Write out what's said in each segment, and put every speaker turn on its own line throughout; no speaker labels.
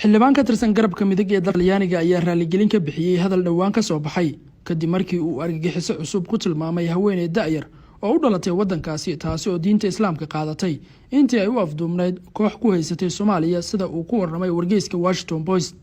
xildhibaan ka tirsan garabka midig ee Talyaaniga ayaa raaligelin ka bixiyay hadal dhawaan ka soo baxay kadib markii uu argagixiso cusub ku tilmaamay haweeney da'yar oo u dhalatay wadankaasi taasi oo diinta islaamka qaadatay intii ay u afduubnayd koox ku haysatay Soomaaliya sida uu ku warramay wargeyska Washington Post.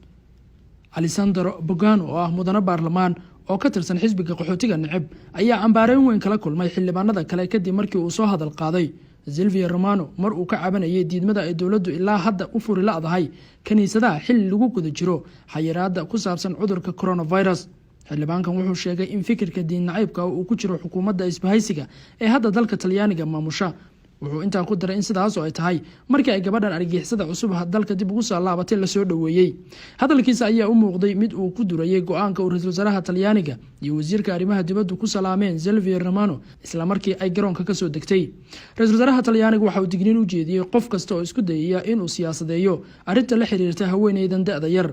Alessandro Bogano oo ah mudane baarlamaan oo ka tirsan xisbiga qaxootiga Neceb ayaa cambaareyn weyn kala kulmay xildhibaanada kale kadib markii uu soo hadal qaaday Silvio Romano mar uu ka cabanayay diidmada ay dawladdu ilaa hadda u furi la'dahay kaniisadaha xilli lagu guda jiro xayiraadda ku saabsan cudurka coronavirus. xildhibaankan wuxuu sheegay in fikirka diin nacaybka uu ku jiro xukuumadda isbahaysiga ee hadda dalka Talyaaniga maamusha. wuxuu intaa ku daray in sidaas oo ay tahay markii ay gabadhan argagixisada cusub dalka dib ugu soo laabatay la soo dhaweeyay. hadalkiisa ayaa u muuqday mid uu ku durayay go'aanka uu ra'iisul wasaaraha Talyaaniga iyo wasiirka arrimaha dibadda ku salaameen Silvio Romano isla markii ay garoonka ka soo degtay. ra'iisul wasaaraha Talyaaniga waxa uu digniin u jeediyay qof kasta oo isku dayaya inuu siyaasadeeyo arrinta la xiriirta haweeneydan da'da yar.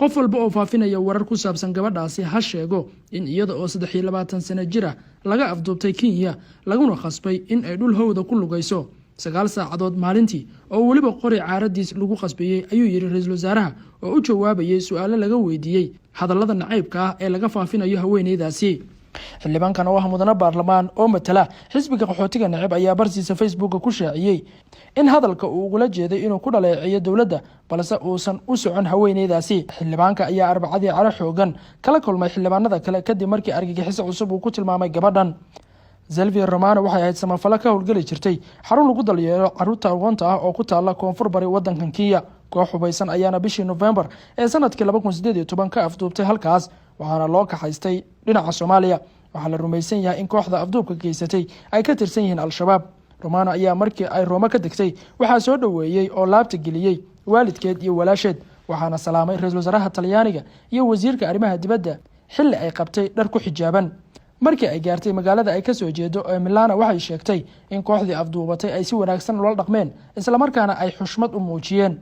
qof walba oo faafinaya warar ku saabsan gabadhaasi ha sheego in iyada oo 23 sano jir ah laga afduubtay Kenya laguna khasbay in ay dhul hawda ku lugayso 9 saacadood maalintii oo waliba qori caaradiis lagu qasbayay ayuu yiri ra'iisul wasaaraha oo u jawaabayay su'aalo laga weydiiyay hadallada nacaybka ah ee laga faafinayo haweeneydaasi. xildhibaankan oo ah mudane baarlamaan oo matala xisbiga qaxootiga Neceb ayaa bartiisa Facebook ku shaaciyay in hadalka uu uga jeeday inuu ku dhaleeceeyo dawladda balse uusan u socon haweeneydaasi. xildhibaanka ayaa arbacadii caro xoogan kala kulmay xildhibaanada kale kadib markii argagixiso cusub uu ku tilmaamay gabadhan. Silvio Romano waxay ahayd samafalo ka howlgali jirtay xarun lagu dalyeelo carruurta agoonta ah oo ku taala koonfur bari wadankan Kenya. koox hubaysan ayaana bishii November ee sanadkii 2018 ka afduubtay halkaas waxaana loo kaxaystay dhinaca Soomaaliya. waxaa la rumaysan yahay in kooxda afduubka geysatay ay ka tirsan yihiin Al-Shabaab. Romano ayaa markii ay Roma ka degtay waxaa soo dhaweeyay oo laabta geliyay waalidkeed iyo walaasheed waxaana salaamay ra'iisul wasaaraha Talyaaniga iyo wasiirka arrimaha dibadda xilli ay qabtay dhar ku xijaaban. markii ay gaartay magaalada ay ka soo jeedo ee Milano waxay sheegtay in kooxdii afduubatay ay si wanaagsan ula dhaqmeen isla markaana ay xushmad u muujiyeen.